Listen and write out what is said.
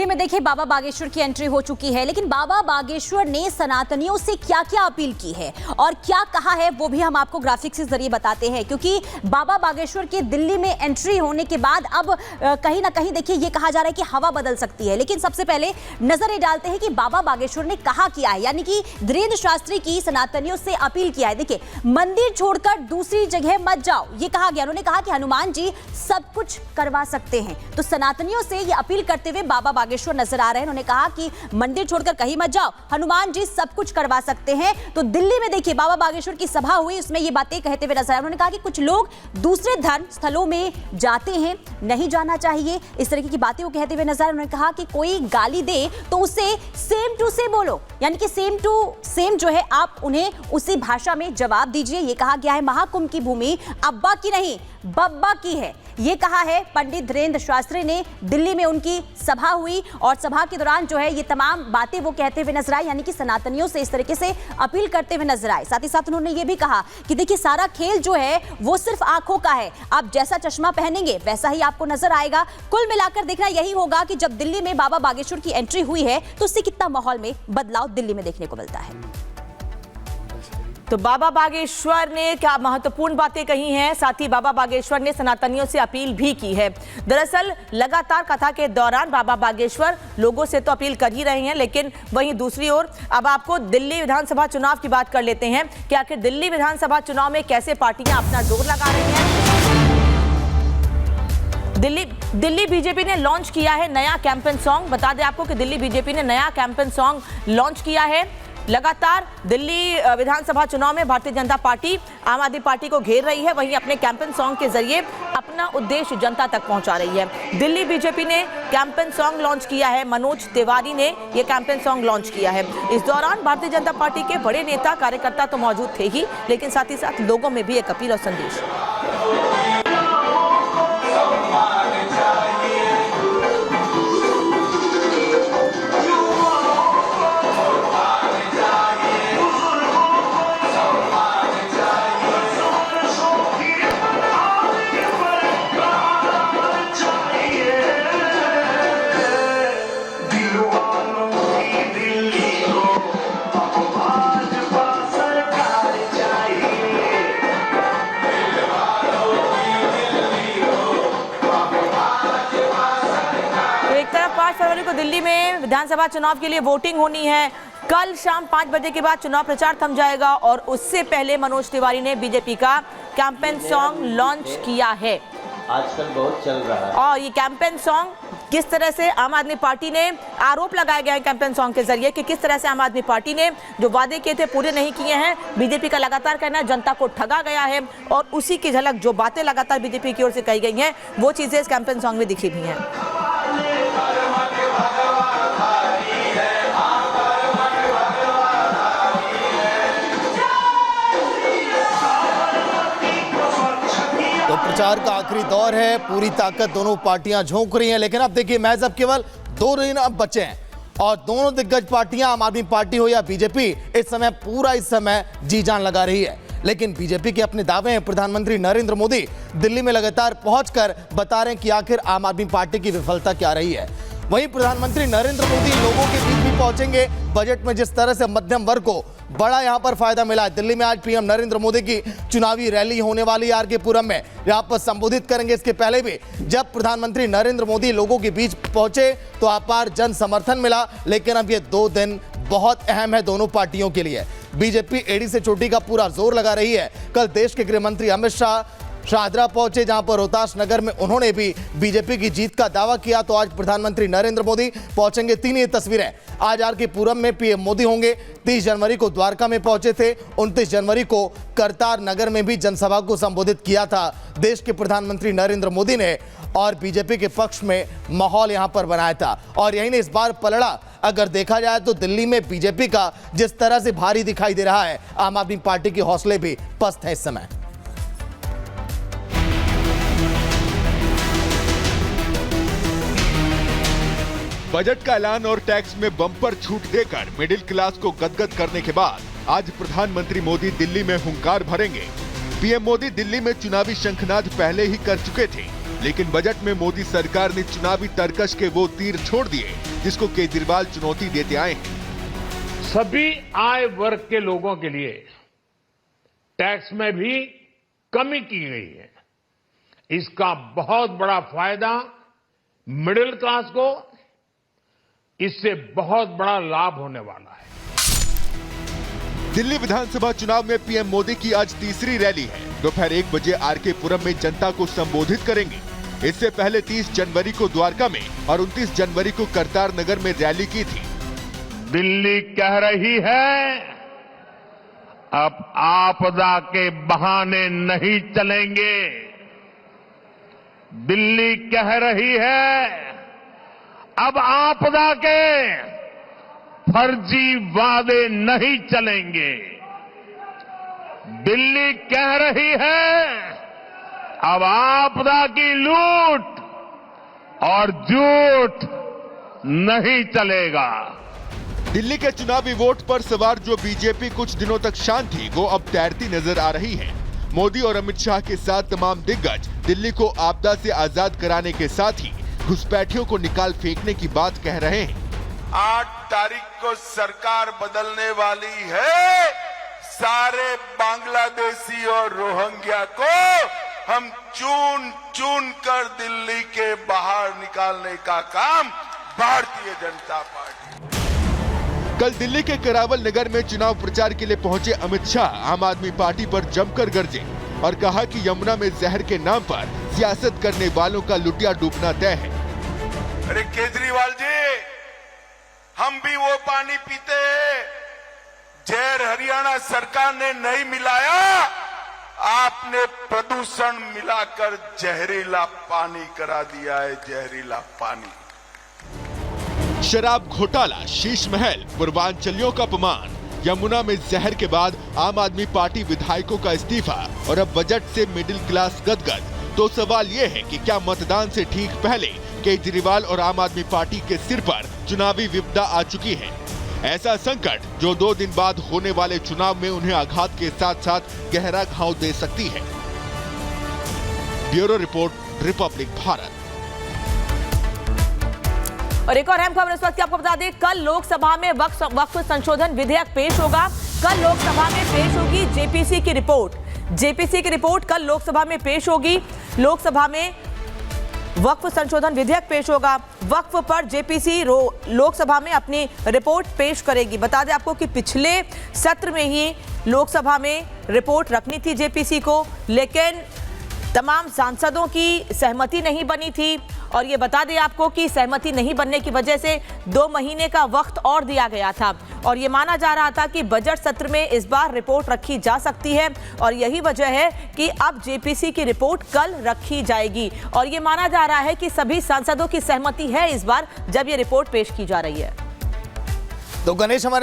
में देखिए बाबा बागेश्वर की एंट्री हो चुकी है, लेकिन बाबा बागेश्वर ने सनातनियों से क्या क्या अपील की है और क्या कहा है वो भी हम आपको ग्राफिक्स के जरिए बताते हैं। क्योंकि बाबा बागेश्वर के दिल्ली में एंट्री होने के बाद अब कहीं ना कहीं देखिए ये कहा जा रहा है कि हवा बदल सकती है। लेकिन सबसे पहले नजर ये डालते हैं कि बाबा बागेश्वर ने कहा किया है, यानी कि धीरेन्द्र शास्त्री की सनातनियों से अपील किया है। देखिए, मंदिर छोड़कर दूसरी जगह मत जाओ, ये कहा गया। उन्होंने कहा कि हनुमान जी सब कुछ करवा सकते हैं, तो सनातनियों से ये अपील करते हुए बाबा बागेश्वर नजर आ रहे हैं। उन्होंने कहा कि मंदिर छोड़कर कहीं मत जाओ, हनुमान जी सब कुछ करवा सकते हैं। तो दिल्ली में देखिए बाबा बागेश्वर की सभा हुई, उसमें ये बातें कहते हुए नजर आए। उन्होंने कहा कि कुछ लोग दूसरे धर्म स्थलों में जाते हैं, नहीं जाना चाहिए, इस तरीके की बातें वो कहते हुए नजर आए। उन्होंने कहा कि कोई गाली दे तो उसे सेम टू से बोलो, यानी कि सेम टू सेम जो है आप उन्हें उसी भाषा में जवाब दीजिए। ये कहा गया है महाकुंभ की भूमि अब्बा की नहीं बब्बा की है, ये कहा है पंडित धीरेन्द्र शास्त्री ने। दिल्ली में उनकी सभा हुई और सभा के दौरान जो है ये तमाम बातें वो कहते हुए नजर आए, यानी कि सनातनियों से इस तरीके से अपील करते हुए नजर आए। साथ ही साथ उन्होंने ये भी कहा कि देखिए सारा खेल जो है वो सिर्फ आंखों का है, आप जैसा चश्मा पहनेंगे वैसा ही आपको नजर आएगा। कुल मिलाकर देखना यही होगा कि जब दिल्ली में बाबा बागेश्वर की एंट्री हुई है तो उससे कितना माहौल में बदलाव दिल्ली में देखने को मिलता है। तो बाबा बागेश्वर ने क्या महत्वपूर्ण बातें कही हैं, साथ ही बाबा बागेश्वर ने सनातनियों से अपील भी की है। दरअसल लगातार कथा के दौरान बाबा बागेश्वर लोगों से तो अपील कर ही रहे हैं, लेकिन वहीं दूसरी ओर अब आपको दिल्ली विधानसभा चुनाव की बात कर लेते हैं कि आखिर दिल्ली विधानसभा चुनाव में कैसे पार्टियां अपना जोर लगा रही हैं। दिल्ली बीजेपी ने लॉन्च किया है नया कैंपेन सॉन्ग। बता दें आपको कि दिल्ली बीजेपी ने नया कैंपेन सॉन्ग लॉन्च किया है। लगातार दिल्ली विधानसभा चुनाव में भारतीय जनता पार्टी आम आदमी पार्टी को घेर रही है, वहीं अपने कैंपेन सॉन्ग के जरिए अपना उद्देश्य जनता तक पहुंचा रही है। दिल्ली बीजेपी ने कैंपेन सॉन्ग लॉन्च किया है, मनोज तिवारी ने यह कैंपेन सॉन्ग लॉन्च किया है। इस दौरान भारतीय जनता पार्टी के बड़े नेता कार्यकर्ता तो मौजूद थे ही, लेकिन साथ ही साथ लोगों में भी एक अपील और संदेश। फरवरी को दिल्ली में विधानसभा चुनाव के लिए वोटिंग होनी है। कल शाम 5 बजे के बाद चुनाव प्रचार थम जाएगा और उससे पहले मनोज तिवारी ने बीजेपी का कैंपेन सॉन्ग लॉन्च किया है। आजकल बहुत चल रहा है और ये कैंपेन सॉन्ग किस तरह से आम आदमी पार्टी ने आरोप लगाया गया है कैंपेन सॉन्ग के जरिए कि किस तरह से आम आदमी पार्टी ने जो वादे किए थे पूरे नहीं किए हैं। बीजेपी का लगातार कहना है जनता को ठगा गया है और उसी की झलक जो बातें लगातार बीजेपी की ओर से कही गई हैं वो चीजें इस कैंपेन सॉन्ग में दिखी भी हैं। तो प्रचार का आखिरी दौर है, पूरी ताकत दोनों पार्टियां झोंक रही हैं, लेकिन अब देखिए महज अब केवल 2 दिन अब बचे हैं और दोनों दिग्गज पार्टियां आम आदमी पार्टी हो या बीजेपी इस समय जी जान लगा रही है। लेकिन बीजेपी के अपने दावे हैं। प्रधानमंत्री नरेंद्र मोदी दिल्ली में लगातार पहुंचकर बता रहे हैं कि आखिर आम आदमी पार्टी की विफलता क्या रही है। वहीं प्रधानमंत्री नरेंद्र मोदी लोगों के बीच भी पहुंचेंगे। बजट में जिस तरह से मध्यम वर्ग को बड़ा यहां पर फायदा मिला है, दिल्ली में आज पीएम नरेंद्र मोदी की चुनावी रैली होने वाली आर.के. पुरम में, यहां पर संबोधित करेंगे। इसके पहले भी जब प्रधानमंत्री नरेंद्र मोदी लोगों के बीच पहुंचे तो अपार जन समर्थन मिला। लेकिन अब ये 2 दिन बहुत अहम है दोनों पार्टियों के लिए। बीजेपी एड़ी से चोटी का पूरा जोर लगा रही है। कल देश के गृह मंत्री अमित शाह शाहदरा पहुंचे, जहां पर रोहतास नगर में उन्होंने भी बीजेपी की जीत का दावा किया। तो आज प्रधानमंत्री नरेंद्र मोदी पहुंचेंगे। 3 ही तस्वीरें। आज आर.के. पुरम में पीएम मोदी होंगे। 30 जनवरी को द्वारका में पहुंचे थे। 29 जनवरी को करतार नगर में भी जनसभा को संबोधित किया था देश के प्रधानमंत्री नरेंद्र मोदी ने और बीजेपी के पक्ष में माहौल यहां पर बनाया था। और यही नहीं, इस बार पलड़ा अगर देखा जाए तो दिल्ली में बीजेपी का जिस तरह से भारी दिखाई दे रहा है, आम आदमी पार्टी के हौसले भी पस्त हैं इस समय। बजट का ऐलान और टैक्स में बम्पर छूट देकर मिडिल क्लास को गदगद करने के बाद आज प्रधानमंत्री मोदी दिल्ली में हुंकार भरेंगे। पीएम मोदी दिल्ली में चुनावी शंखनाद पहले ही कर चुके थे लेकिन बजट में मोदी सरकार ने चुनावी तरकश के वो तीर छोड़ दिए जिसको केजरीवाल चुनौती देते आए हैं। सभी आय वर्ग के लोगों के लिए टैक्स में भी कमी की गई है। इसका बहुत बड़ा फायदा मिडिल क्लास को, इससे बहुत बड़ा लाभ होने वाला है। दिल्ली विधानसभा चुनाव में पीएम मोदी की आज तीसरी रैली है। दोपहर 1 बजे आरके पुरम में जनता को संबोधित करेंगे। इससे पहले 30 जनवरी को द्वारका में और 29 जनवरी को करतार नगर में रैली की थी। दिल्ली कह रही है, अब आपदा के बहाने नहीं चलेंगे। दिल्ली कह रही है, अब आपदा के फर्जी वादे नहीं चलेंगे। दिल्ली कह रही है, अब आपदा की लूट और झूठ नहीं चलेगा। दिल्ली के चुनावी वोट पर सवार जो बीजेपी कुछ दिनों तक शांत थी, वो अब तैरती नजर आ रही है। मोदी और अमित शाह के साथ तमाम दिग्गज दिल्ली को आपदा से आजाद कराने के साथ ही घुसपैठियों को निकाल फेंकने की बात कह रहे हैं। 8 तारीख को सरकार बदलने वाली है। सारे बांग्लादेशी और रोहिंग्या को हम चुन चुन कर दिल्ली के बाहर निकालने का काम भारतीय जनता पार्टी। कल दिल्ली के करावल नगर में चुनाव प्रचार के लिए पहुंचे अमित शाह आम आदमी पार्टी पर जमकर गरजे और कहा कि यमुना में जहर के नाम पर सियासत करने वालों का लुटिया डूबना तय है। अरे केजरीवाल जी, हम भी वो पानी पीते हैं, जहर हरियाणा सरकार ने नहीं मिलाया, आपने प्रदूषण मिलाकर जहरीला पानी करा दिया है। जहरीला पानी, शराब घोटाला, शीश महल, पूर्वांचलियों का अपमान, यमुना में जहर के बाद आम आदमी पार्टी विधायकों का इस्तीफा और अब बजट से मिडिल क्लास गदगद। तो सवाल ये है कि क्या मतदान से ठीक पहले केजरीवाल और आम आदमी पार्टी के सिर पर चुनावी विपदा आ चुकी है? ऐसा संकट जो 2 दिन बाद होने वाले चुनाव में उन्हें आघात के साथ साथ गहरा घाव दे सकती है। Bureau report, Republic Bharat. और एक और अहम खबर इस वक्त आपको बता दें, कल लोकसभा में वक्फ संशोधन विधेयक पेश होगा। कल लोकसभा में पेश होगी जेपीसी की रिपोर्ट। जेपीसी की रिपोर्ट कल लोकसभा में पेश होगी। लोकसभा में वक्फ संशोधन विधेयक पेश होगा। वक्फ पर जेपीसी लोकसभा में अपनी रिपोर्ट पेश करेगी। बता दें आपको कि पिछले सत्र में ही लोकसभा में रिपोर्ट रखनी थी जेपीसी को, लेकिन तमाम सांसदों की सहमति नहीं बनी थी। और ये बता दें आपको कि सहमति नहीं बनने की वजह से 2 महीने का वक्त और दिया गया था और ये माना जा रहा था कि बजट सत्र में इस बार रिपोर्ट रखी जा सकती है और यही वजह है कि अब जेपीसी की रिपोर्ट कल रखी जाएगी। और ये माना जा रहा है कि सभी सांसदों की सहमति है इस बार जब ये रिपोर्ट पेश की जा रही है। तो गणेश, हमारे